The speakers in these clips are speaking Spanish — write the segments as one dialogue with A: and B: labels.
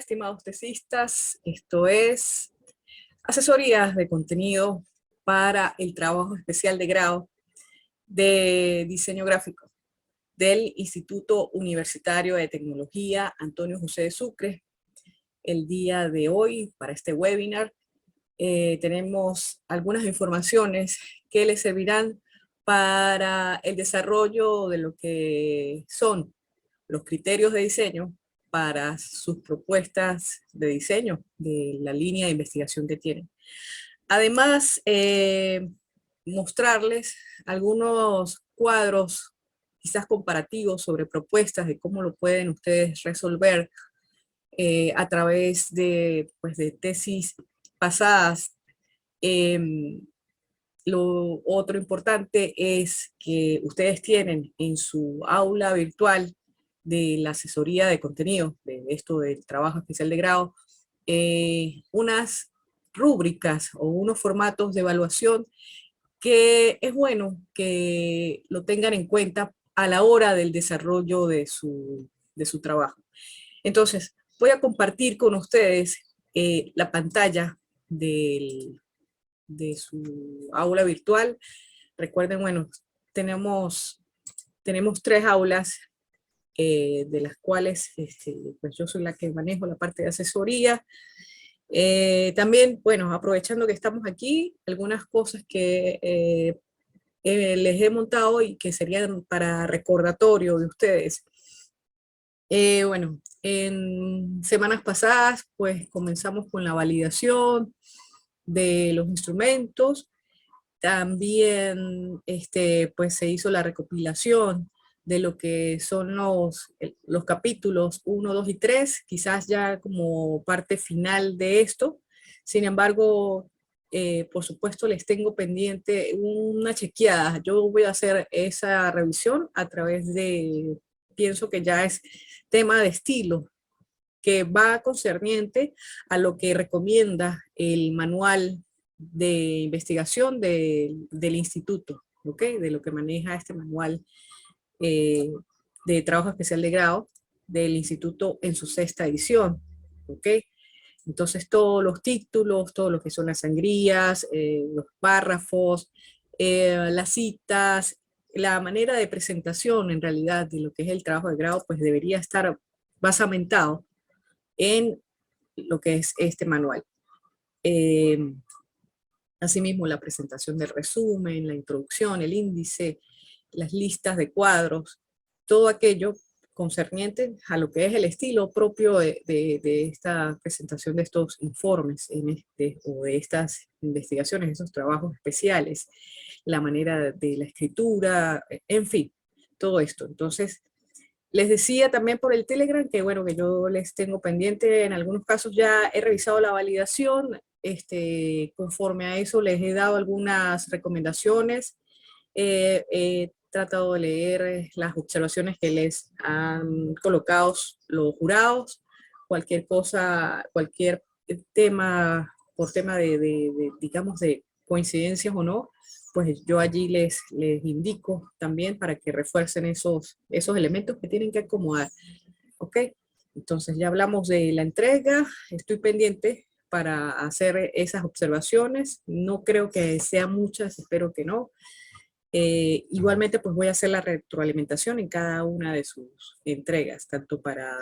A: estimados tesistas. Esto es asesorías de contenido para el trabajo especial de grado de diseño gráfico del Instituto Universitario de Tecnología Antonio José de Sucre. El día de hoy, para este webinar, tenemos algunas informaciones que les servirán para el desarrollo de lo que son los criterios de diseño para sus propuestas de diseño de la línea de investigación que tienen. Además, mostrarles algunos cuadros quizás comparativos sobre propuestas de cómo lo pueden ustedes resolver a través de, de tesis pasadas. Lo otro importante es que ustedes tienen en su aula virtual de la asesoría de contenido, de esto del trabajo especial de grado, unas rúbricas o unos formatos de evaluación que es bueno que lo tengan en cuenta a la hora del desarrollo de su trabajo. Entonces, voy a compartir con ustedes la pantalla de su aula virtual. Recuerden, bueno, tenemos 3 aulas, de las cuales pues yo soy la que manejo la parte de asesoría. También, bueno, aprovechando que estamos aquí, algunas cosas que les he montado y que serían para recordatorio de ustedes. Bueno, en semanas pasadas, pues comenzamos con la validación de los instrumentos. También pues se hizo la recopilación de lo que son los capítulos 1, 2 y 3, quizás ya como parte final de esto. Sin embargo, por supuesto les tengo pendiente una chequeada. Yo voy a hacer esa revisión a través de, pienso que ya es tema de estilo, que va concerniente a lo que recomienda el manual de investigación del instituto, ¿ok? De lo que maneja este manual de trabajo especial de grado del instituto en su 6ª edición, ¿ok? Entonces todos los títulos, todo lo que son las sangrías, los párrafos, las citas, la manera de presentación en realidad de lo que es el trabajo de grado, pues debería estar basamentado en lo que es este manual. Asimismo, la presentación del resumen, la introducción, el índice, las listas de cuadros, todo aquello concerniente a lo que es el estilo propio de esta presentación de estos informes o de estas investigaciones, esos trabajos especiales, la manera de la escritura, en fin, todo esto. Entonces, les decía también por el Telegram que, bueno, que yo les tengo pendiente, en algunos casos ya he revisado la validación, conforme a eso les he dado algunas recomendaciones, he tratado de leer las observaciones que les han colocado los jurados, cualquier cosa, cualquier tema, por tema digamos, de coincidencias o no, pues yo allí les indico también para que refuercen esos elementos que tienen que acomodar, ¿ok? Entonces ya hablamos de la entrega, estoy pendiente para hacer esas observaciones, no creo que sean muchas, espero que no. Igualmente pues voy a hacer la retroalimentación en cada una de sus entregas, tanto para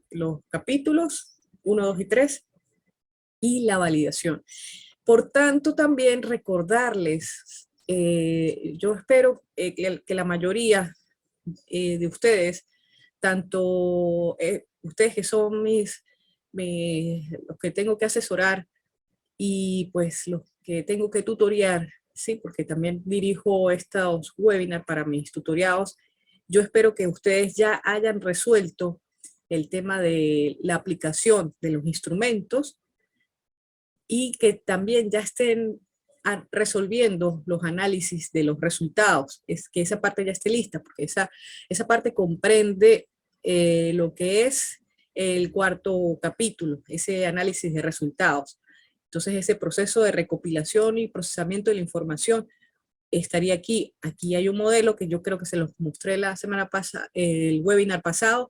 A: los capítulos 1, 2 y 3 y la validación. Por tanto, también recordarles, yo espero que la mayoría de ustedes, tanto ustedes que son los que tengo que asesorar y pues los que tengo que tutoriar, sí, porque también dirijo estos webinars para mis tutoriados, yo espero que ustedes ya hayan resuelto el tema de la aplicación de los instrumentos y que también ya estén resolviendo los análisis de los resultados, es que esa parte ya esté lista, porque esa parte comprende lo que es el 4º capítulo, ese análisis de resultados. Entonces ese proceso de recopilación y procesamiento de la información estaría aquí. Aquí hay un modelo que yo creo que se los mostré la semana pasada, el webinar pasado,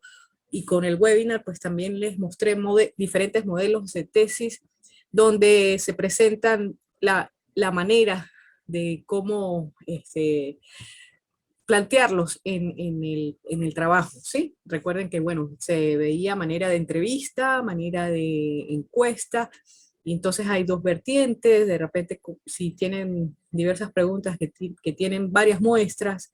A: y con el webinar pues también les mostré diferentes modelos de tesis donde se presentan la manera de cómo plantearlos en el trabajo, ¿sí? Recuerden que, bueno, se veía manera de entrevista, manera de encuesta, y entonces hay dos vertientes, de repente si tienen diversas preguntas que tienen varias muestras,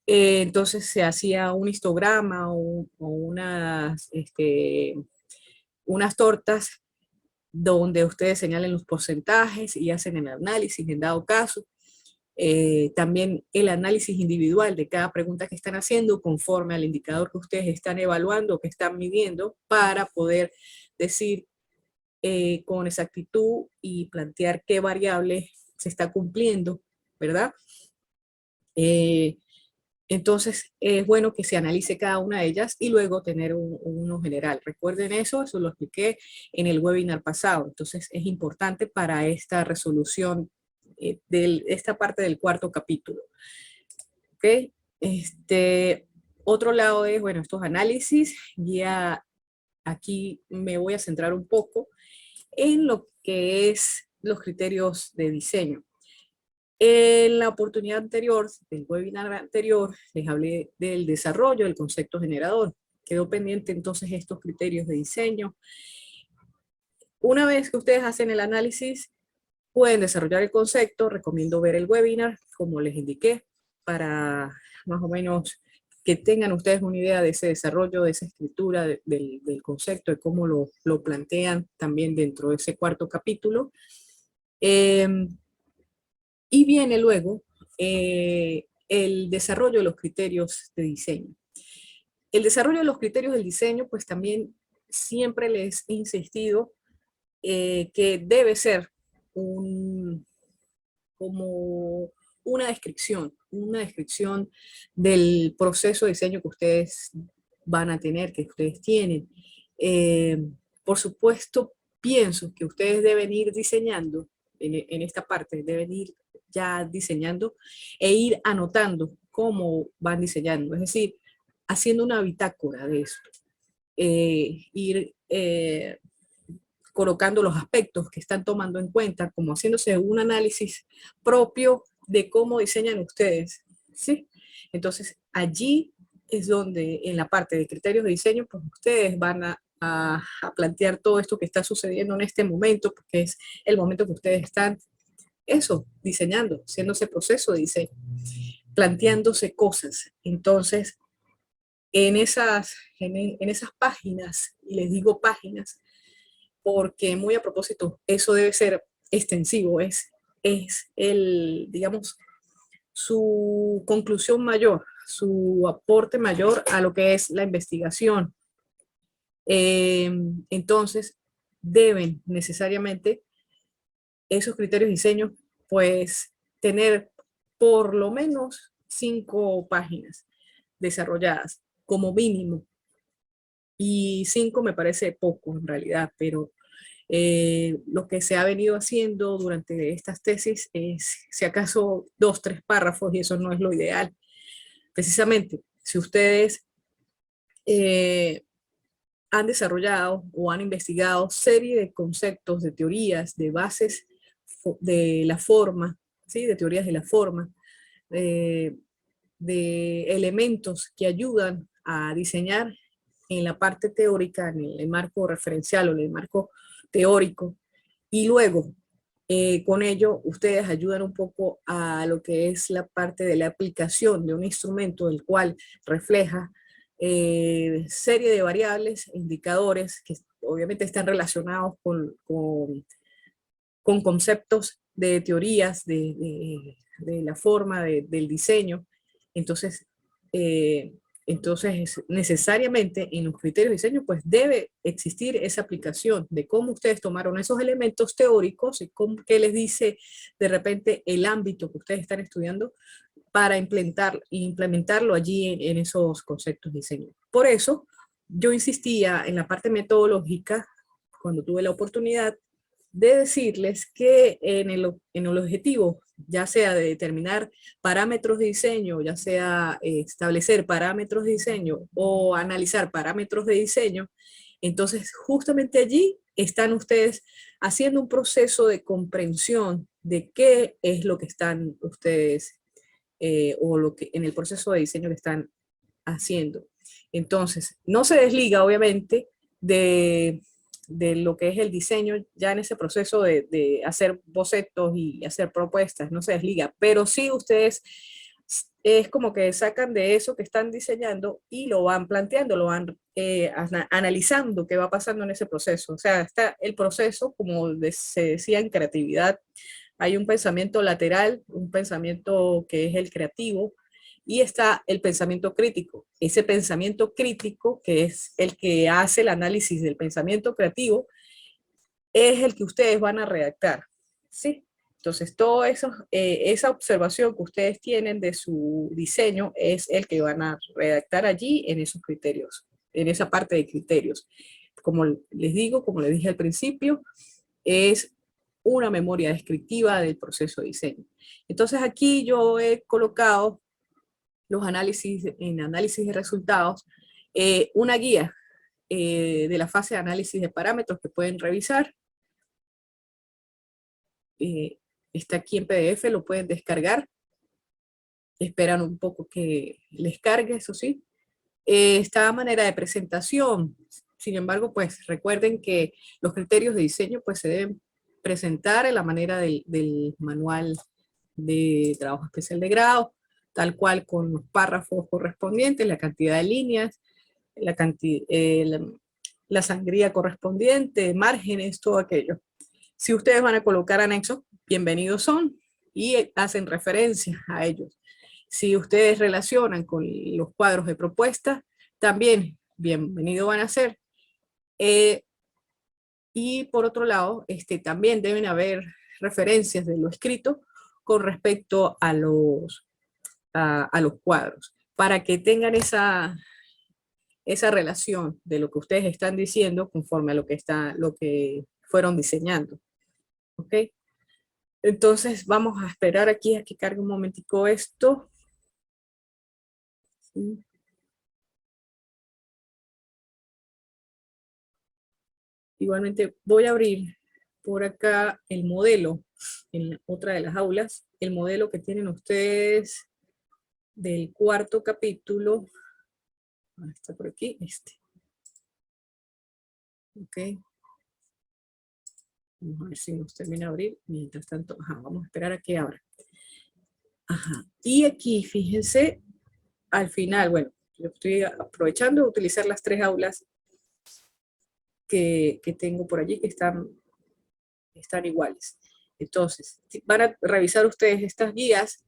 A: entonces se hacía un histograma o unas tortas donde ustedes señalen los porcentajes y hacen el análisis en dado caso. También el análisis individual de cada pregunta que están haciendo conforme al indicador que ustedes están evaluando, que están midiendo, para poder decir con exactitud y plantear qué variable se está cumpliendo, ¿verdad? Entonces es bueno que se analice cada una de ellas y luego tener uno general. Recuerden eso lo expliqué en el webinar pasado. Entonces es importante para esta resolución de esta parte del cuarto capítulo. ¿Ok? Otro lado es, bueno, estos análisis. Ya aquí me voy a centrar un poco en lo que es los criterios de diseño. En la oportunidad anterior, del webinar anterior, les hablé del desarrollo del concepto generador. Quedó pendiente entonces estos criterios de diseño. Una vez que ustedes hacen el análisis, pueden desarrollar el concepto. Recomiendo ver el webinar, como les indiqué, para más o menos que tengan ustedes una idea de ese desarrollo, de esa escritura del concepto, de cómo lo plantean también dentro de ese cuarto capítulo. Y viene luego el desarrollo de los criterios de diseño. El desarrollo de los criterios del diseño, pues también siempre les he insistido que debe ser como una descripción del proceso de diseño que ustedes van a tener, que ustedes tienen. Por supuesto, pienso que ustedes deben ir diseñando, en esta parte, deben ir ya diseñando e ir anotando cómo van diseñando, es decir, haciendo una bitácora de esto. Ir colocando los aspectos que están tomando en cuenta, como haciéndose un análisis propio de cómo diseñan ustedes, ¿sí? Entonces, allí es donde, en la parte de criterios de diseño, pues ustedes van a plantear todo esto que está sucediendo en este momento, porque es el momento que ustedes están, eso, diseñando, haciendo ese proceso de diseño, planteándose cosas. Entonces, en esas páginas, y les digo páginas, porque muy a propósito, eso debe ser extensivo, es digamos, su conclusión mayor, su aporte mayor a lo que es la investigación. Entonces, deben necesariamente esos criterios de diseño, pues, tener por lo menos 5 páginas desarrolladas, como mínimo. Y 5 me parece poco en realidad, pero lo que se ha venido haciendo durante estas tesis es, si acaso, 2, 3 párrafos, y eso no es lo ideal. Precisamente, si ustedes han desarrollado o han investigado serie de conceptos, de teorías, de bases de la forma, ¿sí? De teorías de la forma, de elementos que ayudan a diseñar en la parte teórica, en el marco referencial o en el marco teórico, y luego con ello ustedes ayudan un poco a lo que es la parte de la aplicación de un instrumento del cual refleja serie de variables, indicadores que obviamente están relacionados con conceptos de teorías de la forma del diseño. Entonces, entonces, necesariamente en los criterios de diseño, pues debe existir esa aplicación de cómo ustedes tomaron esos elementos teóricos y qué les dice de repente el ámbito que ustedes están estudiando para implementarlo allí en esos conceptos de diseño. Por eso, yo insistía en la parte metodológica, cuando tuve la oportunidad, de decirles que en el objetivo, ya sea de determinar parámetros de diseño, ya sea establecer parámetros de diseño o analizar parámetros de diseño, entonces justamente allí están ustedes haciendo un proceso de comprensión de qué es lo que están ustedes o lo que en el proceso de diseño que están haciendo. Entonces, no se desliga obviamente de lo que es el diseño, ya en ese proceso de hacer bocetos y hacer propuestas, no se desliga, pero sí ustedes es como que sacan de eso que están diseñando y lo van planteando, lo van analizando qué va pasando en ese proceso. O sea, está el proceso, como se decía en creatividad, hay un pensamiento lateral, un pensamiento que es el creativo, y está el pensamiento crítico. Ese pensamiento crítico, que es el que hace el análisis del pensamiento creativo, es el que ustedes van a redactar, ¿sí? Entonces, todo eso, esa observación que ustedes tienen de su diseño es el que van a redactar allí en esos criterios, en esa parte de criterios. Como les digo, como les dije al principio, es una memoria descriptiva del proceso de diseño. Entonces, aquí yo he colocado los análisis, en análisis de resultados, una guía de la fase de análisis de parámetros que pueden revisar. Está aquí en PDF, lo pueden descargar. Esperan un poco que les cargue, eso sí. Está a manera de presentación. Sin embargo, pues recuerden que los criterios de diseño pues se deben presentar en la manera del manual de trabajo especial de grado, tal cual con los párrafos correspondientes, la cantidad de líneas, la sangría correspondiente, márgenes, todo aquello. Si ustedes van a colocar anexos, bienvenidos son y hacen referencia a ellos. Si ustedes relacionan con los cuadros de propuesta, también bienvenido van a ser. Y por otro lado, también deben haber referencias de lo escrito con respecto a los cuadros, para que tengan esa relación de lo que ustedes están diciendo conforme a lo que fueron diseñando. ¿Ok? Entonces vamos a esperar aquí a que cargue un momentico esto. ¿Sí? Igualmente voy a abrir por acá el modelo en otra de las aulas, el modelo que tienen ustedes del cuarto capítulo. Está por aquí, Ok. Vamos a ver si nos termina de abrir. Mientras tanto, vamos a esperar a que abra. Y aquí, fíjense, al final, bueno, yo estoy aprovechando de utilizar las tres aulas que tengo por allí, que están iguales. Entonces, van a revisar ustedes estas guías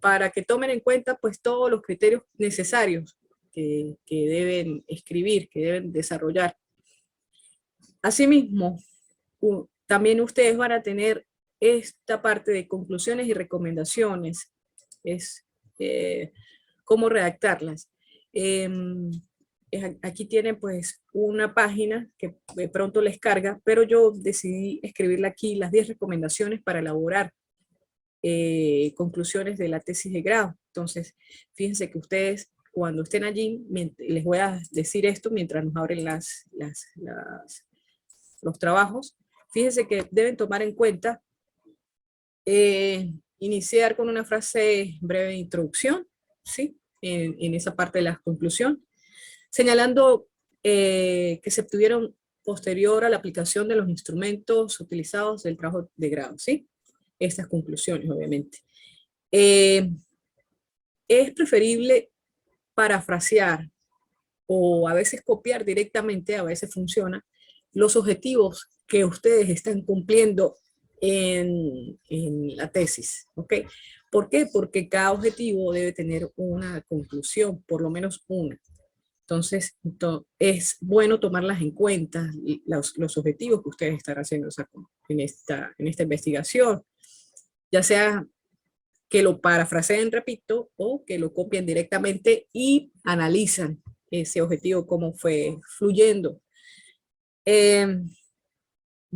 A: para que tomen en cuenta pues todos los criterios necesarios que deben escribir, que deben desarrollar. Asimismo, también ustedes van a tener esta parte de conclusiones y recomendaciones, es cómo redactarlas. Aquí tienen pues una página que de pronto les carga, pero yo decidí escribirle aquí las 10 recomendaciones para elaborar conclusiones de la tesis de grado. Entonces, fíjense que ustedes cuando estén allí, les voy a decir esto mientras nos abren los trabajos. Fíjense que deben tomar en cuenta iniciar con una frase breve de introducción, ¿sí? En esa parte de la conclusión, señalando que se obtuvieron posterior a la aplicación de los instrumentos utilizados del trabajo de grado, ¿sí? Estas conclusiones, obviamente. Es preferible parafrasear o a veces copiar directamente, a veces funciona, los objetivos que ustedes están cumpliendo en la tesis, ¿ok? ¿Por qué? Porque cada objetivo debe tener una conclusión, por lo menos una. Entonces, es bueno tomarlas en cuenta, los objetivos que ustedes están haciendo en esta investigación, ya sea que lo parafraseen, repito, o que lo copien directamente y analizan ese objetivo, cómo fue fluyendo.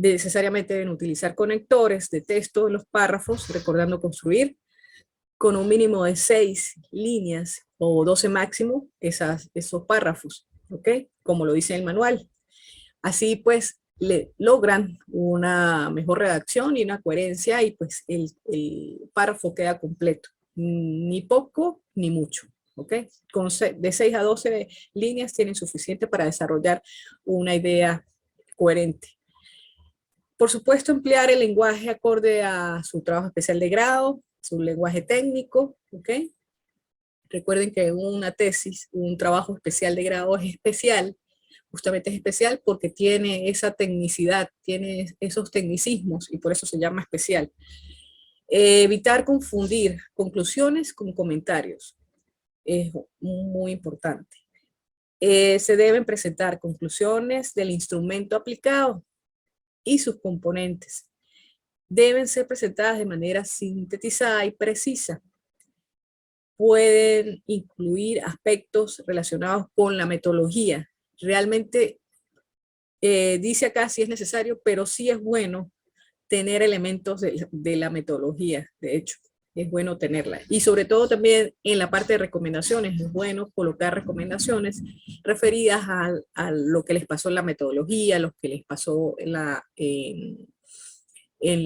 A: Necesariamente deben utilizar conectores de texto en los párrafos, recordando construir con un mínimo de 6 líneas o 12 máximo esos párrafos, ¿ok? Como lo dice el manual. Así pues logran una mejor redacción y una coherencia y pues el párrafo queda completo, ni poco ni mucho. ¿Ok? De 6 a 12 líneas tienen suficiente para desarrollar una idea coherente. Por supuesto, emplear el lenguaje acorde a su trabajo especial de grado, su lenguaje técnico, ¿ok? Recuerden que una tesis, un trabajo especial de grado es especial, justamente es especial porque tiene esa tecnicidad, tiene esos tecnicismos y por eso se llama especial. Evitar confundir conclusiones con comentarios es muy importante. Se deben presentar conclusiones del instrumento aplicado y sus componentes. Deben ser presentadas de manera sintetizada y precisa. Pueden incluir aspectos relacionados con la metodología. Realmente dice acá si es necesario, pero sí es bueno tener elementos de la metodología, de hecho, es bueno tenerla. Y sobre todo también en la parte de recomendaciones, es bueno colocar recomendaciones referidas a lo que les pasó en la metodología, lo que les pasó en la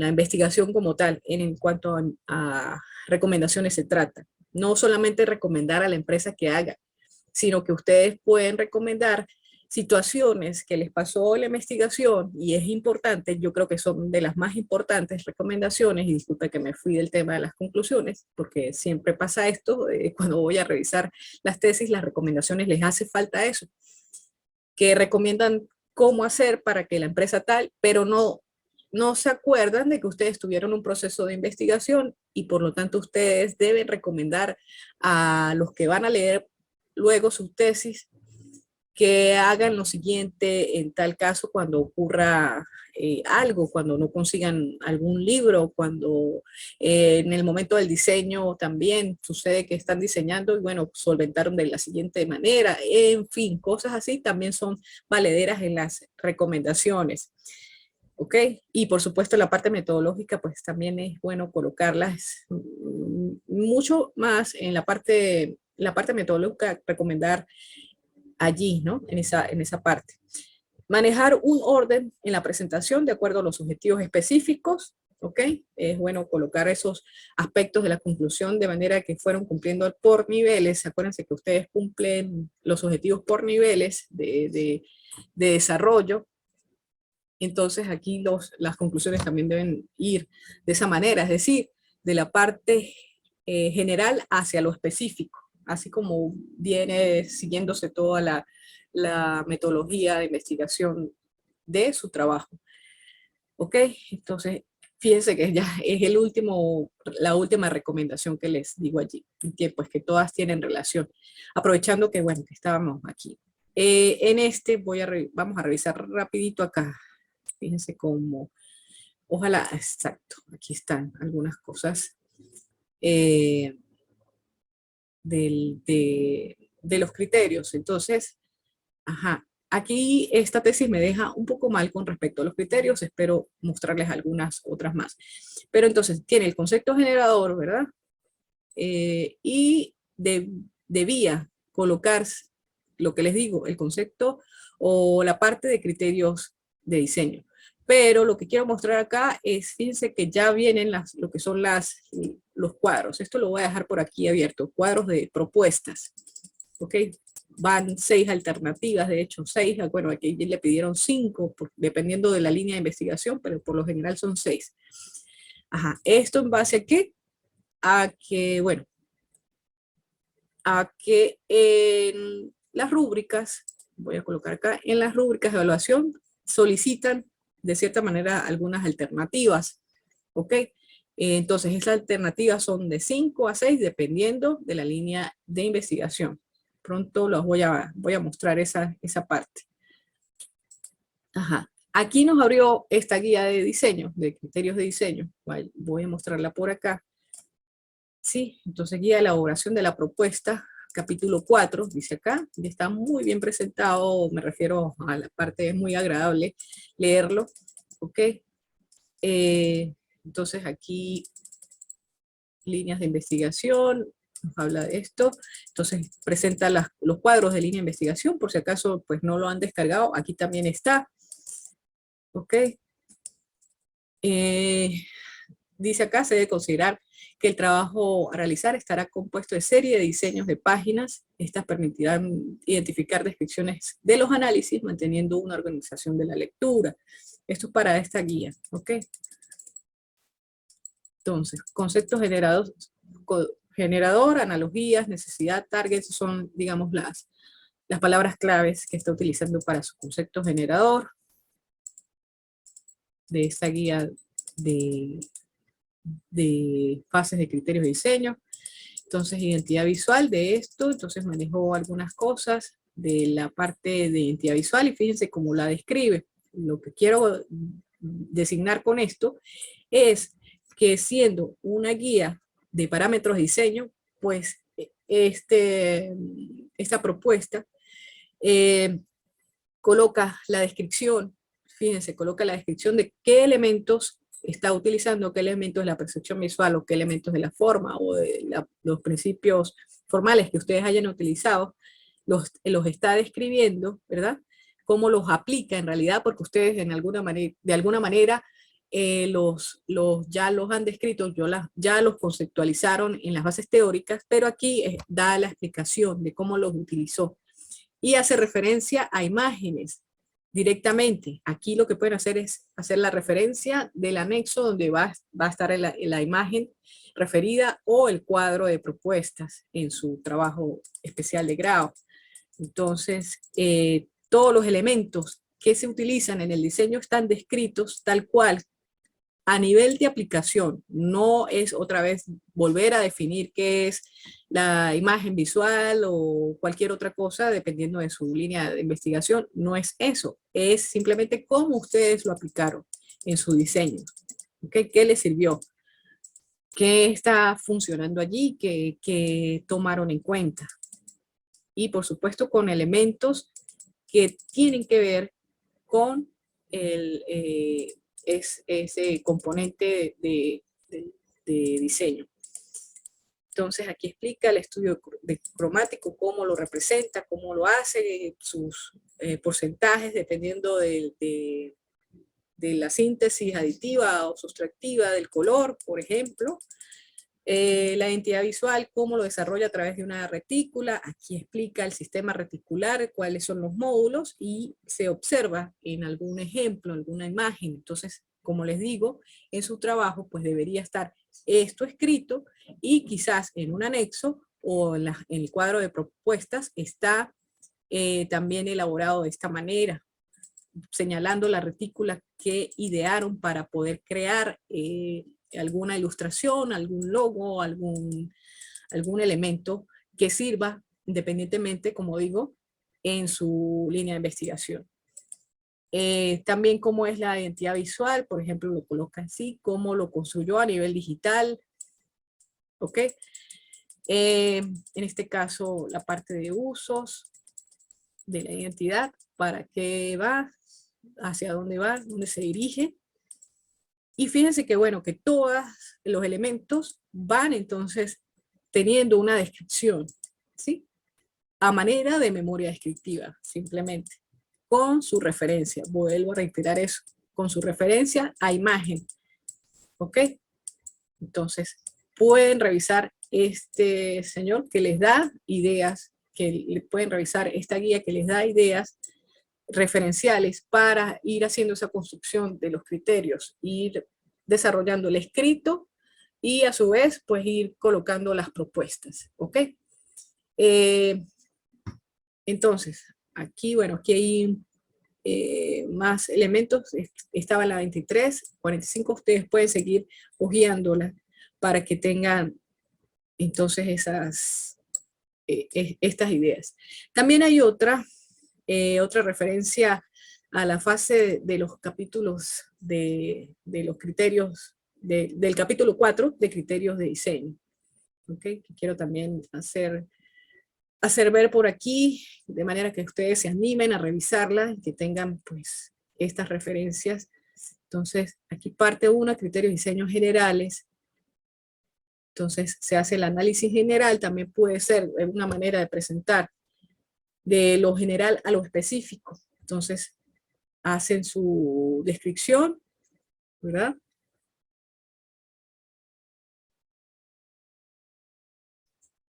A: investigación como tal, en cuanto a recomendaciones se trata. No solamente recomendar a la empresa que haga, sino que ustedes pueden recomendar situaciones que les pasó en la investigación, y es importante, yo creo que son de las más importantes recomendaciones, y disculpe que me fui del tema de las conclusiones, porque siempre pasa esto, cuando voy a revisar las tesis, las recomendaciones les hace falta eso, que recomiendan cómo hacer para que la empresa tal, pero no se acuerdan de que ustedes tuvieron un proceso de investigación y por lo tanto ustedes deben recomendar a los que van a leer luego sus tesis que hagan lo siguiente en tal caso cuando ocurra algo, cuando no consigan algún libro, cuando en el momento del diseño también sucede que están diseñando y bueno, solventaron de la siguiente manera, en fin, cosas así también son valederas en las recomendaciones. ¿Ok? Y por supuesto la parte metodológica, pues también es bueno colocarlas mucho más en la parte metodológica, recomendar allí, ¿no? En esa parte. Manejar un orden en la presentación de acuerdo a los objetivos específicos, ¿ok? Es bueno colocar esos aspectos de la conclusión de manera que fueron cumpliendo por niveles. Acuérdense que ustedes cumplen los objetivos por niveles de desarrollo. Entonces aquí las conclusiones también deben ir de esa manera, es decir, de la parte general hacia lo específico, así como viene siguiéndose toda la metodología de investigación de su trabajo. ¿Ok? Entonces, fíjense que ya es la última recomendación que les digo allí, que pues que todas tienen relación. Aprovechando que, bueno, que estábamos aquí. En este vamos a revisar rapidito acá. Fíjense cómo, ojalá, exacto, aquí están algunas cosas de los criterios. Entonces, ajá, aquí esta tesis me deja un poco mal con respecto a los criterios, espero mostrarles algunas otras más. Pero entonces tiene el concepto generador, ¿verdad? Y debía colocar lo que les digo, el concepto o la parte de criterios de diseño. Pero lo que quiero mostrar acá es, fíjense que ya vienen lo que son los cuadros. Esto lo voy a dejar por aquí abierto, cuadros de propuestas. ¿Ok? Van 6 alternativas, de hecho 6, bueno, aquí le pidieron 5, dependiendo de la línea de investigación, pero por lo general son 6. Ajá, ¿esto en base a qué? A que, bueno, a que en las rúbricas, voy a colocar acá, en las rúbricas de evaluación solicitan de cierta manera algunas alternativas, ¿ok? Entonces esas alternativas son de 5 a 6 dependiendo de la línea de investigación. Pronto los voy a mostrar esa parte. Ajá. Aquí nos abrió esta guía de diseño, de criterios de diseño. Voy a mostrarla por acá. Sí, entonces guía de elaboración de la propuesta, capítulo 4, dice acá, y está muy bien presentado, me refiero a la parte, es muy agradable leerlo, ¿ok? Entonces aquí, líneas de investigación, nos habla de esto. Entonces presenta los cuadros de línea de investigación, por si acaso pues no lo han descargado, aquí también está, ¿ok? Dice acá, se debe considerar que el trabajo a realizar estará compuesto de serie de diseños de páginas. Estas permitirán identificar descripciones de los análisis, manteniendo una organización de la lectura. Esto es para esta guía, ¿ok? Entonces, conceptos generados, generador, analogías, necesidad, targets, son, digamos, las palabras claves que está utilizando para su concepto generador de esta guía de fases de criterios de diseño. Entonces, identidad visual de esto, entonces manejo algunas cosas de la parte de identidad visual y fíjense cómo la describe. Lo que quiero designar con esto es que siendo una guía de parámetros de diseño, pues esta propuesta coloca la descripción, fíjense, coloca la descripción de qué elementos está utilizando, qué elementos de la percepción visual o qué elementos de la forma o de los principios formales que ustedes hayan utilizado, los está describiendo, ¿verdad? Cómo los aplica en realidad, porque ustedes de alguna manera ya los han descrito, ya los conceptualizaron en las bases teóricas, pero aquí da la explicación de cómo los utilizó y hace referencia a imágenes directamente. Aquí lo que pueden hacer es hacer la referencia del anexo donde va a estar la imagen referida o el cuadro de propuestas en su trabajo especial de grado. Entonces, todos los elementos que se utilizan en el diseño están descritos tal cual a nivel de aplicación. No es otra vez volver a definir qué es la imagen visual o cualquier otra cosa dependiendo de su línea de investigación. No es eso, es simplemente cómo ustedes lo aplicaron en su diseño. ¿Okay? ¿Qué les sirvió? ¿Qué está funcionando allí? ¿Qué tomaron en cuenta? Y por supuesto con elementos que tienen que ver con ese componente de diseño. Entonces aquí explica el estudio de cromático, cómo lo representa, cómo lo hace, sus porcentajes dependiendo de la síntesis aditiva o sustractiva del color, por ejemplo. La identidad visual, cómo lo desarrolla a través de una retícula. Aquí explica el sistema reticular, cuáles son los módulos y se observa en algún ejemplo, alguna imagen. Entonces, como les digo, en su trabajo pues debería estar esto escrito y quizás en un anexo o en el cuadro de propuestas está también elaborado de esta manera, señalando la retícula que idearon para poder crear alguna ilustración, algún logo, algún elemento que sirva independientemente, como digo, en su línea de investigación. También cómo es la identidad visual, por ejemplo, lo coloca así, cómo lo construyó a nivel digital, ¿ok? En este caso, la parte de usos de la identidad, para qué va, hacia dónde va, dónde se dirige. Y fíjense que bueno, que todos los elementos van entonces teniendo una descripción, ¿sí? A manera de memoria descriptiva, simplemente, con su referencia. Vuelvo a reiterar eso, con su referencia a imagen, ¿ok? Entonces, pueden revisar este señor que les da ideas, pueden revisar esta guía que les da ideas referenciales para ir haciendo esa construcción de los criterios, ir desarrollando el escrito y a su vez pues ir colocando las propuestas, ¿ok? Entonces, aquí, bueno, aquí hay más elementos, estaba la 23, 45, ustedes pueden seguir hojeándola para que tengan entonces estas ideas. También hay otra referencia a la fase de los capítulos de los criterios, del capítulo 4 de criterios de diseño. ¿Okay? Que quiero también hacer ver por aquí, de manera que ustedes se animen a revisarla y que tengan pues estas referencias Entonces, aquí parte 1, criterios y diseños generales. Entonces, se hace el análisis general, también puede ser una manera de presentar de lo general a lo específico. Entonces, hacen su descripción, ¿verdad?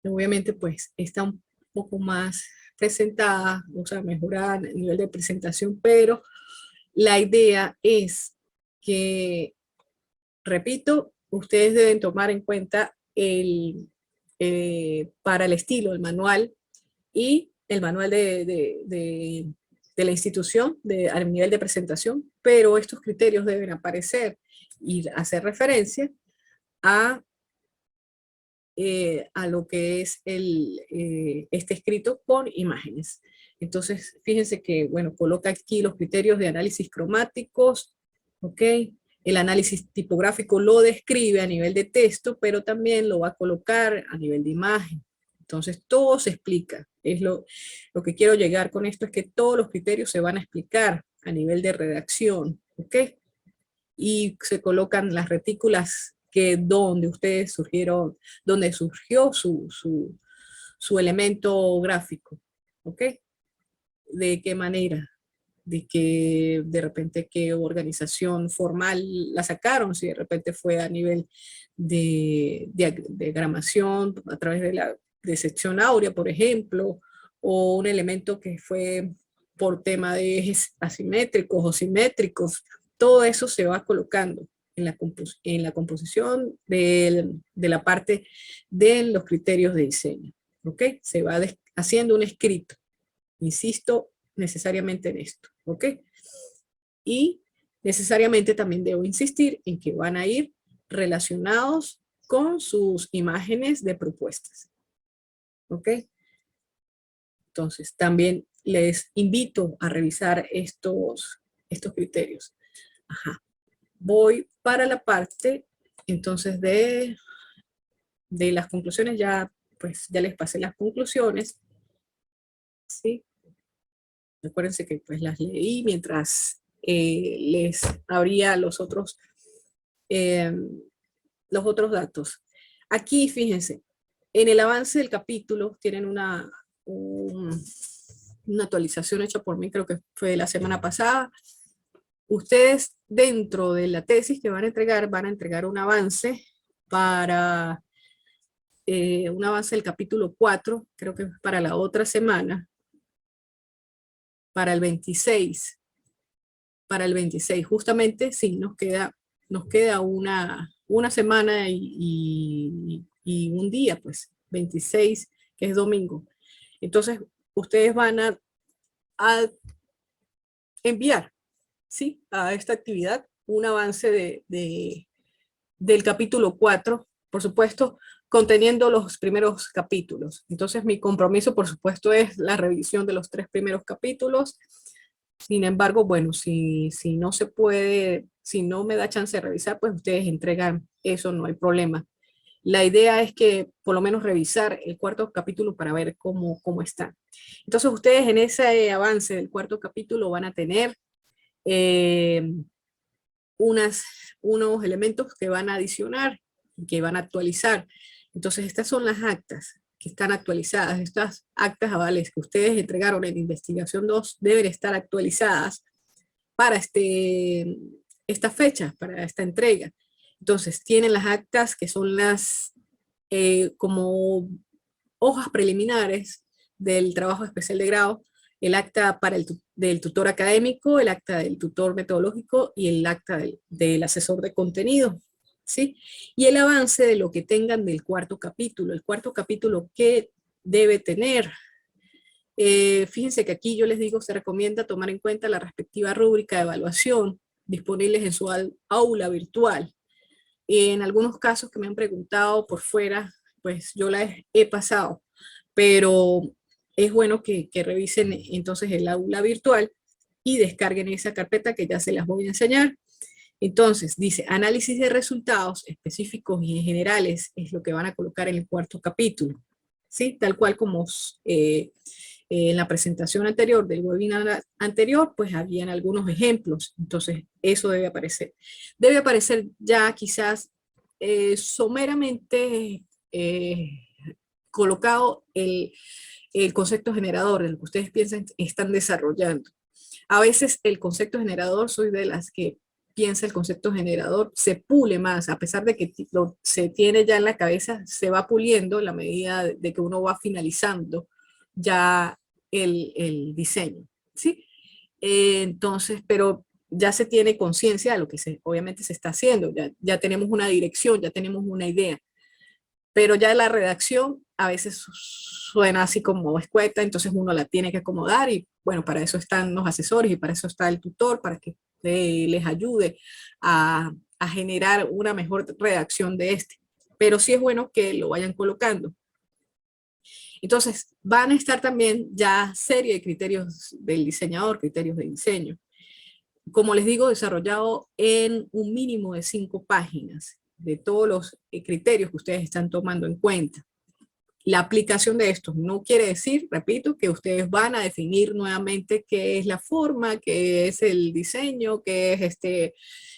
A: Obviamente, pues, está un poco más presentada, o sea, mejorar el nivel de presentación, pero la idea es que, repito, ustedes deben tomar en cuenta para el estilo, el manual y el manual de la institución a nivel de presentación, pero estos criterios deben aparecer y hacer referencia a, a lo que es este escrito con imágenes. Entonces, fíjense que, bueno, coloca aquí los criterios de análisis cromáticos, ¿ok? El análisis tipográfico lo describe a nivel de texto, pero también lo va a colocar a nivel de imagen. Entonces, todo se explica. Es lo que quiero llegar con esto es que todos los criterios se van a explicar a nivel de redacción, ¿ok? Y se colocan las retículas que donde ustedes surgieron, donde surgió su elemento gráfico, ¿ok? ¿De qué manera? De que de repente qué organización formal la sacaron, si de repente fue a nivel de gramación, a través de la de sección áurea, por ejemplo, o un elemento que fue por tema de ejes asimétricos o simétricos, todo eso se va colocando en la composición de la parte de los criterios de diseño, ¿ok? Se va haciendo un escrito, insisto necesariamente en esto, ¿ok? Y necesariamente también debo insistir en que van a ir relacionados con sus imágenes de propuestas, ¿ok? Entonces, también les invito a revisar estos criterios. Ajá. Voy para la parte, entonces, de las conclusiones. Ya, pues, ya les pasé las conclusiones, ¿sí? Acuérdense que pues las leí mientras les abría eh, los otros datos. Aquí, fíjense, en el avance del capítulo tienen una actualización hecha por mí, creo que fue la semana pasada. Ustedes dentro de la tesis que van a entregar un avance para un avance del capítulo 4, creo que es para la otra semana, para el 26. Para el 26, justamente, sí, nos queda una semana y un día, pues, 26, que es domingo. Entonces, ustedes van a enviar, ¿sí? A esta actividad un avance del capítulo 4, por supuesto, conteniendo los primeros capítulos. Entonces, mi compromiso, por supuesto, es la revisión de los 3 primeros capítulos. Sin embargo, bueno, si no se puede, si no me da chance de revisar, pues ustedes entregan eso, no hay problema. La idea es que por lo menos revisar el cuarto capítulo para ver cómo está. Entonces ustedes en ese avance del cuarto capítulo van a tener eh, unos elementos que van a adicionar, que van a actualizar. Entonces estas son las actas que están actualizadas. Estas actas avales que ustedes entregaron en investigación 2 deben estar actualizadas para esta fecha, para esta entrega. Entonces tienen las actas que son las como hojas preliminares del trabajo especial de grado, el acta del tutor académico, el acta del tutor metodológico y el acta del asesor de contenido, ¿sí? Y el avance de lo que tengan del cuarto capítulo. El cuarto capítulo, ¿qué debe tener? Fíjense que aquí yo les digo, se recomienda tomar en cuenta la respectiva rúbrica de evaluación disponibles en su aula virtual. En algunos casos que me han preguntado por fuera, pues yo la he pasado, pero es bueno que revisen entonces el aula virtual y descarguen esa carpeta que ya se las voy a enseñar. Entonces, dice, análisis de resultados específicos y generales es lo que van a colocar en el cuarto capítulo, ¿sí? Tal cual como En la presentación anterior del webinar anterior, pues habían algunos ejemplos, entonces eso debe aparecer. Debe aparecer ya quizás someramente colocado el concepto generador, el que ustedes piensan están desarrollando. A veces el concepto generador, soy de las que piensa el concepto generador, se pule más, a pesar de que se tiene ya en la cabeza, se va puliendo en la medida de que uno va finalizando ya el diseño, ¿sí? Entonces, pero ya se tiene conciencia de lo que obviamente se está haciendo, ya tenemos una dirección, ya tenemos una idea, pero ya la redacción a veces suena así como escueta, entonces uno la tiene que acomodar y bueno, para eso están los asesores y para eso está el tutor, para que les ayude a generar una mejor redacción de este. Pero sí es bueno que lo vayan colocando. Entonces, van a estar también ya serie de criterios del diseñador, criterios de diseño. Como les digo, desarrollado en un mínimo de 5 páginas de todos los criterios que ustedes están tomando en cuenta. La aplicación de estos no quiere decir, repito, que ustedes van a definir nuevamente qué es la forma, qué es el diseño, qué es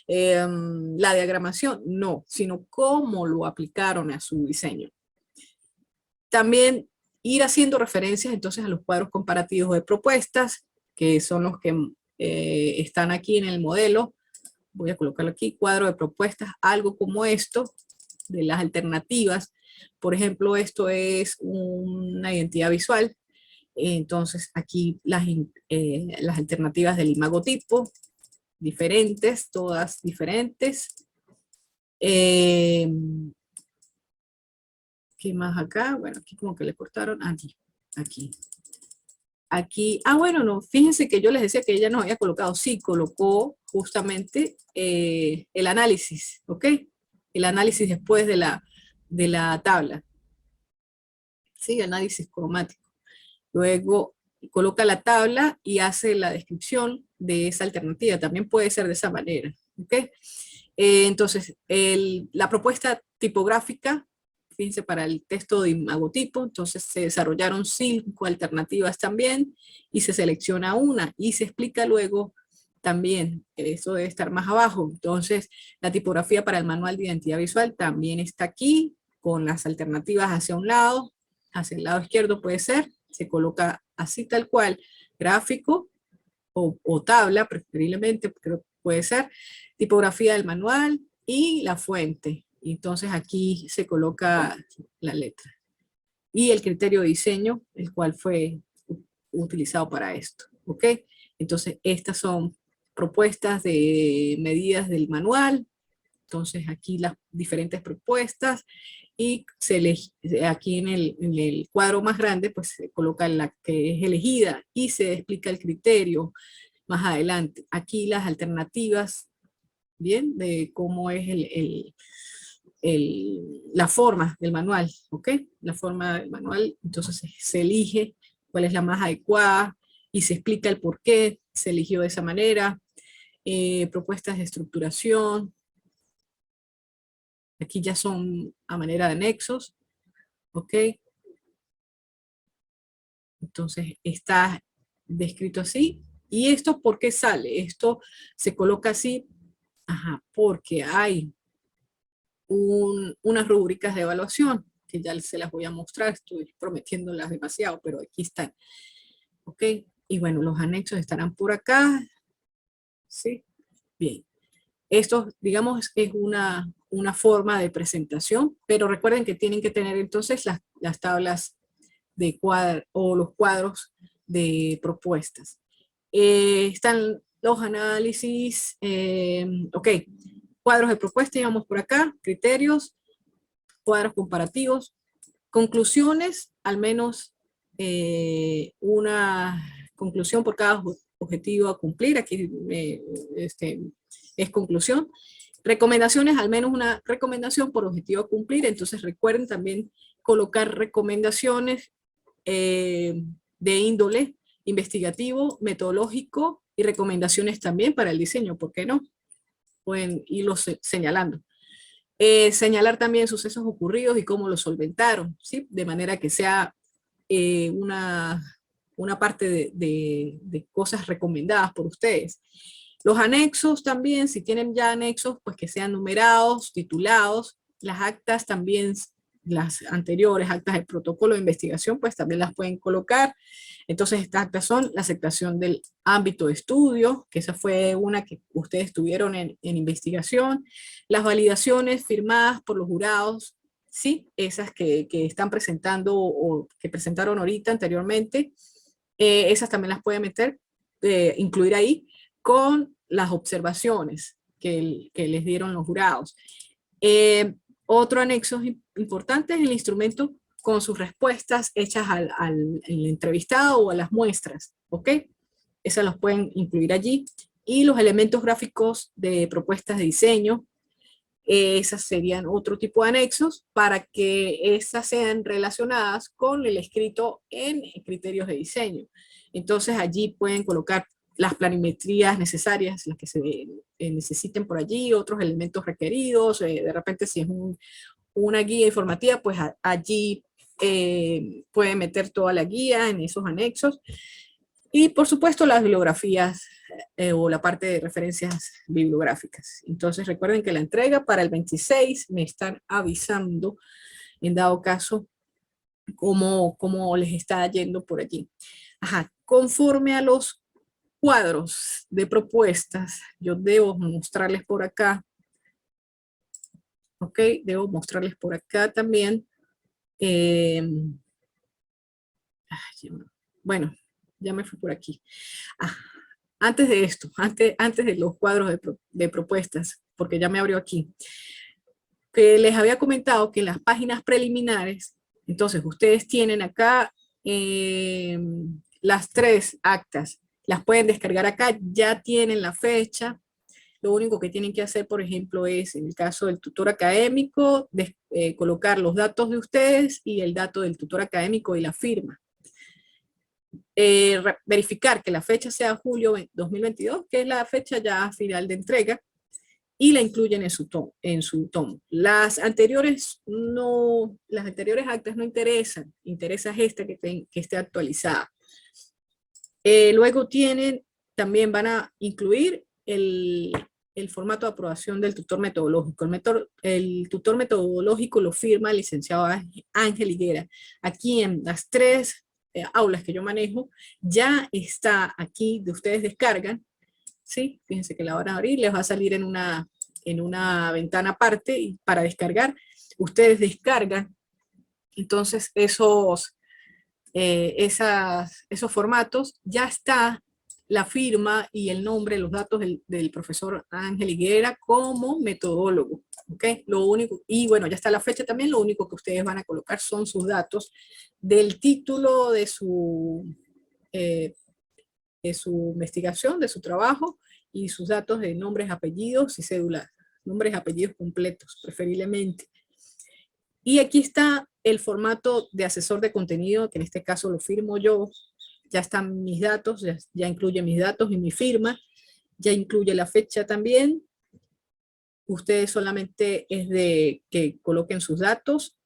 A: la diagramación, no, sino cómo lo aplicaron a su diseño. También ir haciendo referencias entonces a los cuadros comparativos de propuestas, que son los que están aquí en el modelo. Voy a colocarlo aquí, cuadro de propuestas, algo como esto, de las alternativas. Por ejemplo, esto es una identidad visual. Entonces, aquí las alternativas del imagotipo, diferentes, todas diferentes. ¿Qué más acá? Bueno, aquí como que le cortaron. Aquí. Aquí, bueno, no, fíjense que yo les decía que ella nos había colocado, sí, colocó justamente el análisis, ¿ok? El análisis después de la tabla, ¿sí? Análisis cromático. Luego coloca la tabla y hace la descripción de esa alternativa, también puede ser de esa manera, ¿ok? Entonces, la propuesta tipográfica, fíjense, para el texto de imagotipo, entonces se desarrollaron 5 alternativas también y se selecciona una y se explica luego también, eso debe estar más abajo. Entonces, la tipografía para el manual de identidad visual también está aquí, con las alternativas hacia un lado, hacia el lado izquierdo puede ser, se coloca así tal cual, gráfico o tabla, preferiblemente, creo que puede ser, tipografía del manual y la fuente. Entonces aquí se coloca la letra. Y el criterio de diseño, el cual fue utilizado para esto. ¿Ok? Entonces estas son propuestas de medidas del manual. Entonces aquí las diferentes propuestas y aquí en el cuadro más grande pues se coloca la que es elegida y se explica el criterio más adelante. Aquí las alternativas, bien, de cómo es la forma del manual, ¿ok? La forma del manual, entonces se elige cuál es la más adecuada y se explica el por qué se eligió de esa manera. Propuestas de estructuración, aquí ya son a manera de anexos, ¿ok? Entonces está descrito así. ¿Y esto por qué sale? Esto se coloca así, porque hay unas rúbricas de evaluación, que ya se las voy a mostrar, estoy prometiéndolas demasiado, pero aquí están. ¿Ok? Y bueno, los anexos estarán por acá. ¿Sí? Bien. Esto, digamos, es una forma de presentación, pero recuerden que tienen que tener entonces las tablas de o los cuadros de propuestas. Están los análisis, ok, cuadros de propuesta, digamos por acá, criterios, cuadros comparativos, conclusiones, al menos una conclusión por cada objetivo a cumplir, aquí es conclusión. Recomendaciones, al menos una recomendación por objetivo a cumplir, entonces recuerden también colocar recomendaciones de índole investigativo, metodológico y recomendaciones también para el diseño, ¿por qué no? Pueden irlo señalando. Señalar también sucesos ocurridos y cómo los solventaron, ¿sí? De manera que sea una parte de cosas recomendadas por ustedes. Los anexos también, si tienen ya anexos, pues que sean numerados, titulados. Las actas también, las anteriores actas del protocolo de investigación, pues también las pueden colocar. Entonces estas actas son la aceptación del ámbito de estudio, que esa fue una que ustedes tuvieron en investigación. Las validaciones firmadas por los jurados, sí, esas que están presentando o que presentaron ahorita anteriormente, esas también las pueden meter, incluir ahí, con las observaciones que les dieron los jurados. Otro anexo importante es el instrumento con sus respuestas hechas al entrevistado o a las muestras, ¿ok? Esas los pueden incluir allí. Y los elementos gráficos de propuestas de diseño, esas serían otro tipo de anexos para que esas sean relacionadas con el escrito en criterios de diseño. Entonces allí pueden colocar las planimetrías necesarias, las que se necesiten por allí, otros elementos requeridos, de repente si es una guía informativa, pues allí pueden meter toda la guía en esos anexos. Y por supuesto las bibliografías o la parte de referencias bibliográficas. Entonces recuerden que la entrega para el 26 me están avisando, en dado caso, cómo les está yendo por allí. Ajá, conforme a los cuadros de propuestas, yo debo mostrarles por acá, ok, debo mostrarles por acá también. Bueno, ya me fui por aquí. Ah, antes de esto, antes de los cuadros de propuestas, porque ya me abrió aquí, que les había comentado que en las páginas preliminares, entonces ustedes tienen acá las 3 actas, las pueden descargar acá, ya tienen la fecha. Lo único que tienen que hacer, por ejemplo, es, en el caso del tutor académico, colocar los datos de ustedes y el dato del tutor académico y la firma. Verificar que la fecha sea julio 2022, que es la fecha ya final de entrega, y la incluyen en su tomo. Las anteriores actas no interesan, interesa esta que esté actualizada. Luego también van a incluir el formato de aprobación del tutor metodológico. El tutor metodológico lo firma el licenciado Ángel Higuera. Aquí en las 3 aulas que yo manejo, ya está aquí, de ustedes descargan, ¿sí? Fíjense que la van a abrir, les va a salir en una ventana aparte y para descargar, ustedes descargan, entonces esos formatos, ya está la firma y el nombre, los datos del profesor Ángel Higuera como metodólogo, ¿ok? Lo único, y bueno, ya está la fecha también, lo único que ustedes van a colocar son sus datos del título de su investigación, de su trabajo, y sus datos de nombres, apellidos y cédula, nombres, apellidos completos, preferiblemente. Y aquí está el formato de asesor de contenido, que en este caso lo firmo yo. Ya están mis datos, ya incluye mis datos y mi firma, ya incluye la fecha también. Ustedes solamente es de que coloquen sus datos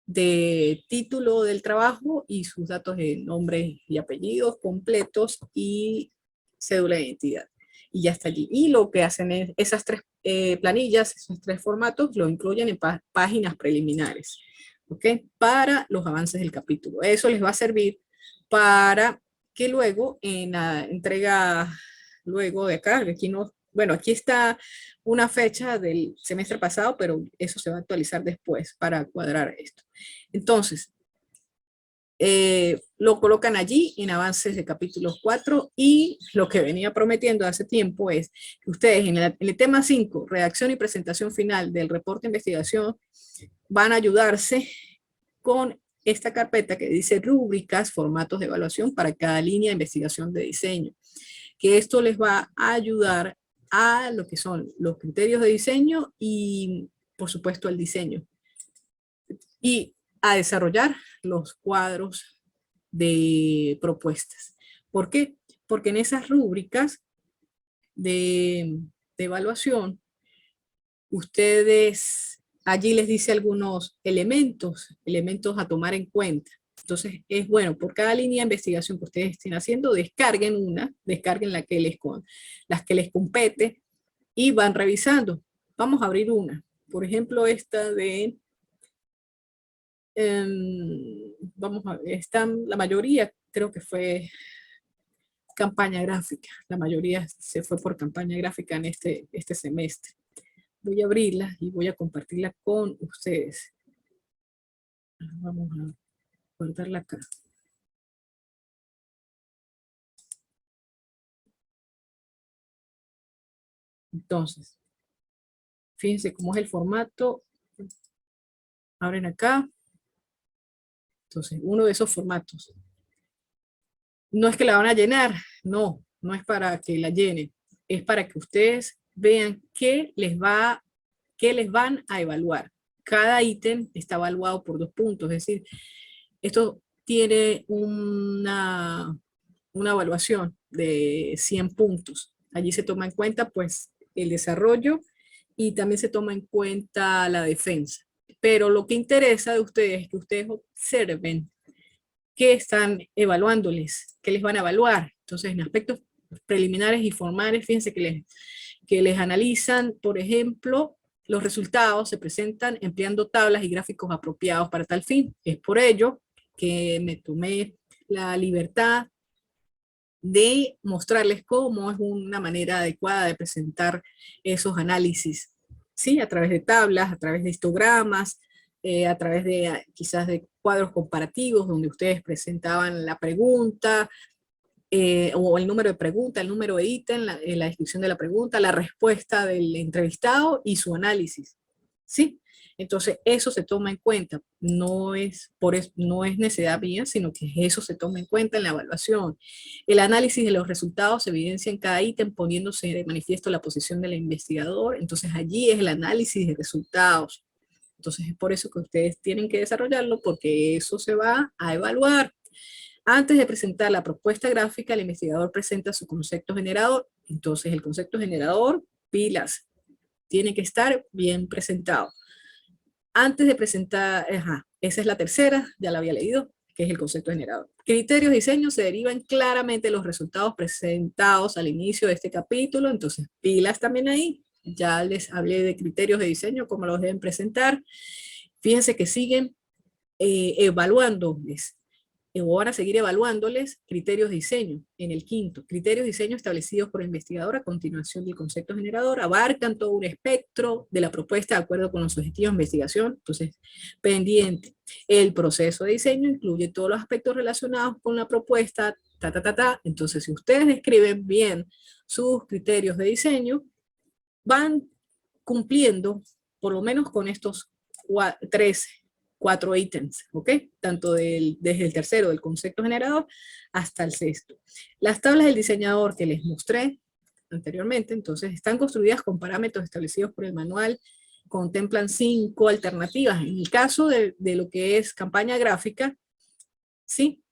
A: de título del trabajo y sus datos de nombres y apellidos completos y cédula de identidad. Y ya está allí. Y lo que hacen es, esas 3 planillas, esos 3 formatos, lo incluyen en páginas preliminares, ¿ok? Para los avances del capítulo. Eso les va a servir para que luego en la entrega, luego de acá, aquí no, bueno, aquí está una fecha del semestre pasado, pero eso se va a actualizar después para cuadrar esto. Entonces, lo colocan allí en avances de capítulos 4 y lo que venía prometiendo hace tiempo es que ustedes en el tema 5, redacción y presentación final del reporte de investigación, van a ayudarse con esta carpeta que dice rúbricas, formatos de evaluación para cada línea de investigación de diseño, que esto les va a ayudar a lo que son los criterios de diseño y por supuesto el diseño, y a desarrollar los cuadros de propuestas. ¿Por qué? Porque en esas rúbricas de evaluación, ustedes, allí les dice algunos elementos a tomar en cuenta. Entonces, es bueno, por cada línea de investigación que ustedes estén haciendo, descarguen las que les compete y van revisando. Vamos a abrir una. Por ejemplo, esta de, vamos a ver, la mayoría creo que fue campaña gráfica. La mayoría se fue por campaña gráfica en este semestre. Voy a abrirla y voy a compartirla con ustedes. Vamos a guardarla acá. Entonces, fíjense cómo es el formato. Abren acá. Entonces, uno de esos formatos. No es que la van a llenar, no es para que la llenen, es para que ustedes vean qué les van a evaluar. Cada ítem está evaluado por 2 puntos, es decir, esto tiene una evaluación de 100 puntos. Allí se toma en cuenta pues el desarrollo y también se toma en cuenta la defensa. Pero lo que interesa de ustedes es que ustedes observen qué están evaluándoles, qué les van a evaluar. Entonces, en aspectos preliminares y formales, fíjense que les analizan, por ejemplo, los resultados se presentan empleando tablas y gráficos apropiados para tal fin. Es por ello que me tomé la libertad de mostrarles cómo es una manera adecuada de presentar esos análisis, ¿sí? A través de tablas, a través de histogramas, a través de quizás de cuadros comparativos donde ustedes presentaban la pregunta, o el número de pregunta, el número de ítem, la descripción de la pregunta, la respuesta del entrevistado y su análisis, ¿sí? Entonces, eso se toma en cuenta, no es necesidad mía, sino que eso se toma en cuenta en la evaluación. El análisis de los resultados se evidencia en cada ítem poniéndose de manifiesto la posición del investigador, entonces allí es el análisis de resultados. Entonces, es por eso que ustedes tienen que desarrollarlo, porque eso se va a evaluar. Antes de presentar la propuesta gráfica, el investigador presenta su concepto generador. Entonces, el concepto generador, pilas, tiene que estar bien presentado. Antes de presentar, esa es la tercera, ya la había leído, que es el concepto generador. Criterios de diseño se derivan claramente de los resultados presentados al inicio de este capítulo, entonces pilas también ahí. Ya les hablé de criterios de diseño, cómo los deben presentar. Fíjense que siguen evaluándoles, o van a seguir evaluándoles criterios de diseño en el quinto. Criterios de diseño establecidos por el investigador a continuación del concepto generador abarcan todo un espectro de la propuesta de acuerdo con los objetivos de investigación. Entonces, pendiente. El proceso de diseño incluye todos los aspectos relacionados con la propuesta, Entonces, si ustedes describen bien sus criterios de diseño, van cumpliendo por lo menos con estos 4 ítems, ¿ok? Tanto desde el tercero, del concepto generador, hasta el sexto. Las tablas del diseñador que les mostré anteriormente, entonces, están construidas con parámetros establecidos por el manual, contemplan 5 alternativas. En el caso de lo que es campaña gráfica, ¿sí?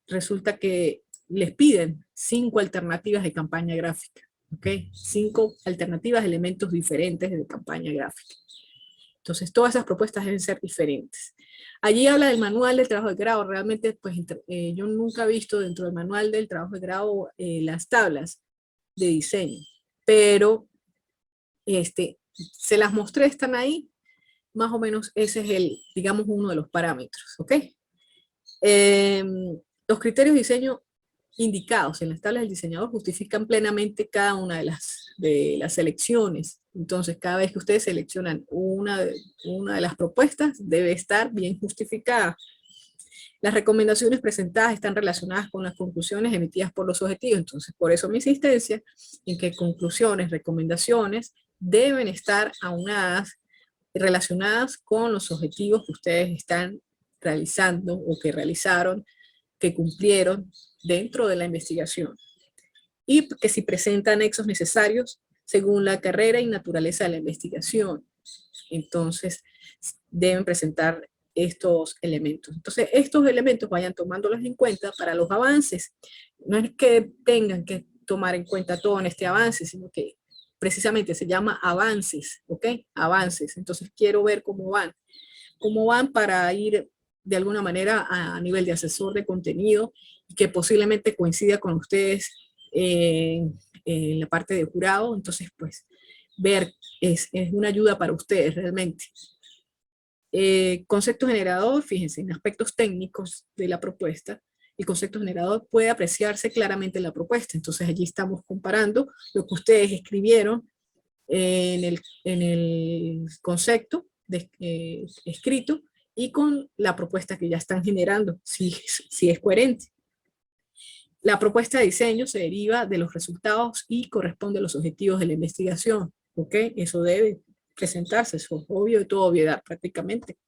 A: Resulta que les piden 5 alternativas de campaña gráfica, ¿ok? 5 alternativas, elementos diferentes de campaña gráfica. Entonces, todas esas propuestas deben ser diferentes. Allí habla del manual del trabajo de grado. Realmente, pues, yo nunca he visto dentro del manual del trabajo de grado las tablas de diseño, pero se las mostré, están ahí. Más o menos ese es digamos, uno de los parámetros, ¿ok? Los criterios de diseño indicados en las tablas del diseñador justifican plenamente cada una de las selecciones. Entonces, cada vez que ustedes seleccionan una de las propuestas, debe estar bien justificada. Las recomendaciones presentadas están relacionadas con las conclusiones emitidas por los objetivos. Entonces, por eso mi insistencia en que conclusiones, recomendaciones deben estar aunadas, relacionadas con los objetivos que ustedes están realizando o que realizaron, que cumplieron dentro de la investigación. Y que si presenta anexos necesarios según la carrera y naturaleza de la investigación, entonces deben presentar estos elementos. Entonces, estos elementos vayan tomándolos en cuenta para los avances. No es que tengan que tomar en cuenta todo en este avance, sino que precisamente se llama avances, ¿ok? Avances. Entonces, quiero ver cómo van para ir de alguna manera a nivel de asesor de contenido y que posiblemente coincida con ustedes en la parte de jurado. Entonces, pues, ver es una ayuda para ustedes realmente. Concepto generador, fíjense, en aspectos técnicos de la propuesta, el concepto generador puede apreciarse claramente en la propuesta. Entonces allí estamos comparando lo que ustedes escribieron en el concepto escrito y con la propuesta que ya están generando, si es coherente. La propuesta de diseño se deriva de los resultados y corresponde a los objetivos de la investigación. ¿Ok? Eso debe presentarse, eso es obvio, de toda obviedad prácticamente.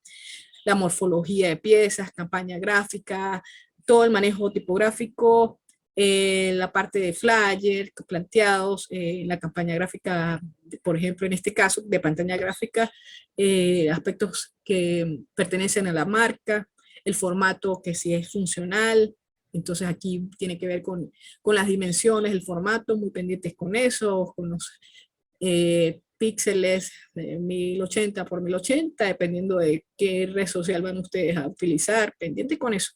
A: La morfología de piezas, campaña gráfica, todo el manejo tipográfico, la parte de flyer planteados, la campaña gráfica, por ejemplo, en este caso, de pantalla gráfica, aspectos que pertenecen a la marca, el formato que si es funcional. Entonces aquí tiene que ver con las dimensiones, el formato, muy pendientes con eso, con los píxeles de 1080 por 1080, dependiendo de qué red social van ustedes a utilizar, pendiente con eso.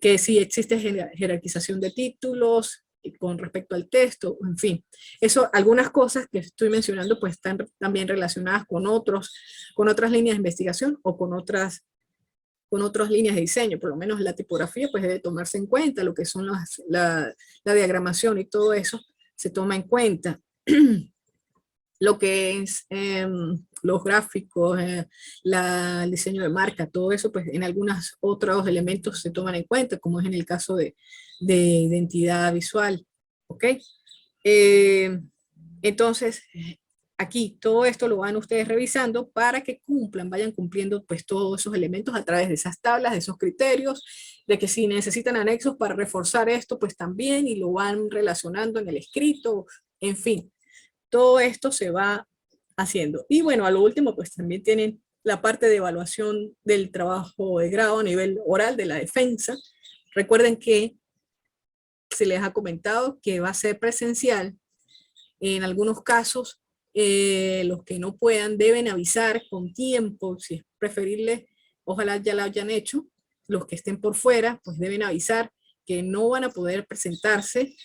A: Que si existe jerarquización de títulos con respecto al texto, en fin. Eso, algunas cosas que estoy mencionando pues están también relacionadas con otras líneas de investigación o con otras líneas de diseño. Por lo menos la tipografía pues debe tomarse en cuenta, lo que son la diagramación y todo eso se toma en cuenta. Lo que es los gráficos, el diseño de marca, todo eso, pues en algunos otros elementos se toman en cuenta, como es en el caso de identidad visual, ¿ok? Entonces, aquí todo esto lo van ustedes revisando para que vayan cumpliendo pues todos esos elementos a través de esas tablas, de esos criterios, de que si necesitan anexos para reforzar esto, pues también, y lo van relacionando en el escrito, en fin. Todo esto se va haciendo. Y bueno, a lo último, pues también tienen la parte de evaluación del trabajo de grado a nivel oral de la defensa. Recuerden que se les ha comentado que va a ser presencial. En algunos casos, los que no puedan deben avisar con tiempo, si es preferible, ojalá ya lo hayan hecho. Los que estén por fuera, pues deben avisar que no van a poder presentarse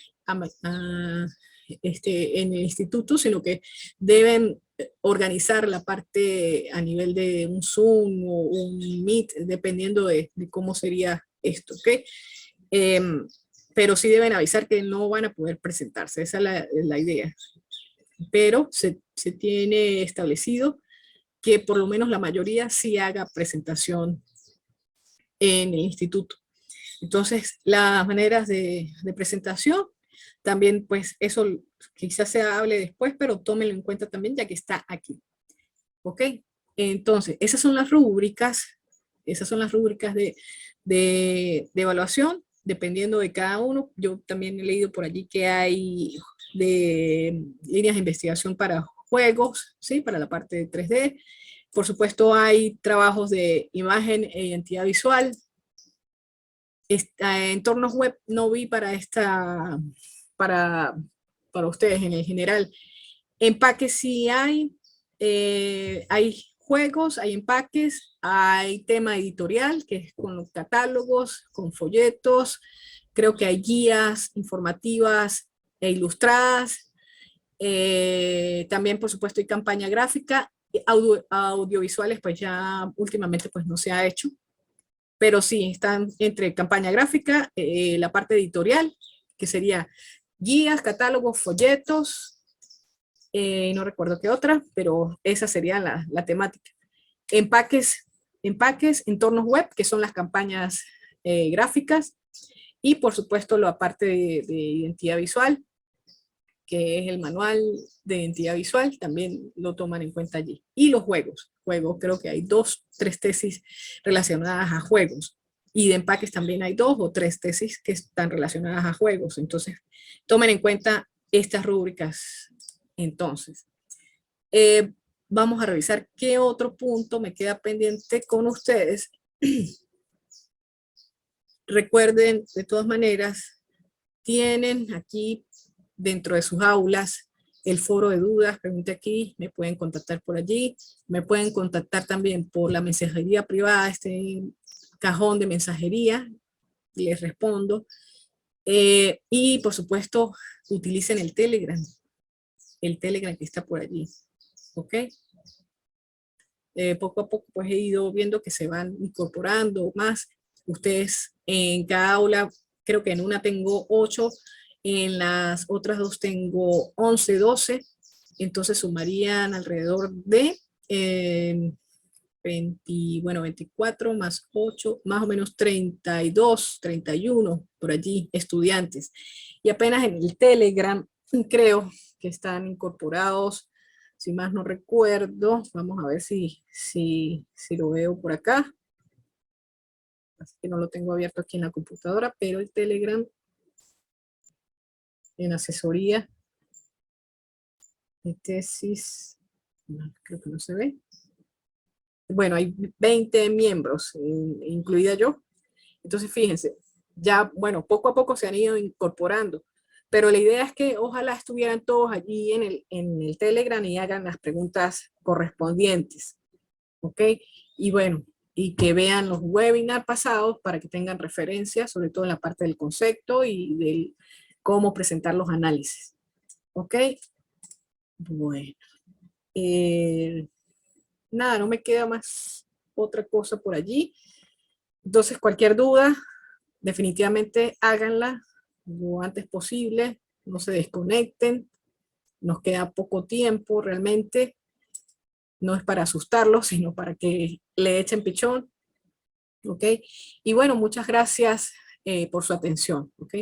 A: en el instituto, sino que deben organizar la parte a nivel de un Zoom o un Meet, dependiendo de cómo sería esto, ¿ok? Pero sí deben avisar que no van a poder presentarse, esa es la idea. Pero se tiene establecido que por lo menos la mayoría sí haga presentación en el instituto. Entonces, las maneras de presentación, también pues eso quizás se hable después, pero tómenlo en cuenta también ya que está aquí. ¿Ok? Entonces, esas son las rúbricas de evaluación, dependiendo de cada uno. Yo también he leído por allí que hay de líneas de investigación para juegos, ¿sí? Para la parte de 3D. Por supuesto, hay trabajos de imagen e identidad visual. Entornos web no vi para ustedes en el general. Empaques sí hay juegos, hay empaques, hay tema editorial, que es con los catálogos, con folletos, creo que hay guías informativas e ilustradas, también por supuesto hay campaña gráfica, audiovisuales pues ya últimamente pues no se ha hecho, pero sí, están entre campaña gráfica, la parte editorial, que sería guías, catálogos, folletos, no recuerdo qué otra, pero esa sería la temática. Empaques, entornos web, que son las campañas gráficas, y por supuesto la parte de identidad visual, que es el manual de identidad visual, también lo toman en cuenta allí. Y los juegos, creo que hay 2, 3 tesis relacionadas a juegos. Y de empaques también hay 2 o 3 tesis que están relacionadas a juegos. Entonces, tomen en cuenta estas rúbricas. Entonces, vamos a revisar qué otro punto me queda pendiente con ustedes. Recuerden, de todas maneras, tienen aquí dentro de sus aulas el foro de dudas, pregunte aquí, me pueden contactar por allí, me pueden contactar también por la mensajería privada, cajón de mensajería, les respondo. Y por supuesto, utilicen el Telegram que está por allí, ¿ok? Poco a poco pues he ido viendo que se van incorporando más. Ustedes en cada aula, creo que en una tengo 8, en las otras 2 tengo 11, 12, entonces sumarían alrededor de 20, bueno, 24 más 8, más o menos 32, 31 por allí estudiantes. Y apenas en el Telegram creo que están incorporados, si más no recuerdo, vamos a ver si lo veo por acá. Así que no lo tengo abierto aquí en la computadora, pero el Telegram en asesoría de tesis, no, creo que no se ve. Bueno, hay 20 miembros, incluida yo. Entonces, fíjense, ya, bueno, poco a poco se han ido incorporando, pero la idea es que ojalá estuvieran todos allí en el Telegram y hagan las preguntas correspondientes, ¿ok? Y bueno, y que vean los webinars pasados para que tengan referencia, sobre todo en la parte del concepto y del cómo presentar los análisis, ¿ok? Bueno, eh, nada, no me queda más otra cosa por allí. Entonces, cualquier duda, definitivamente háganla lo antes posible, no se desconecten, nos queda poco tiempo realmente, no es para asustarlos, sino para que le echen pichón, ¿ok? Y bueno, muchas gracias por su atención, ¿ok?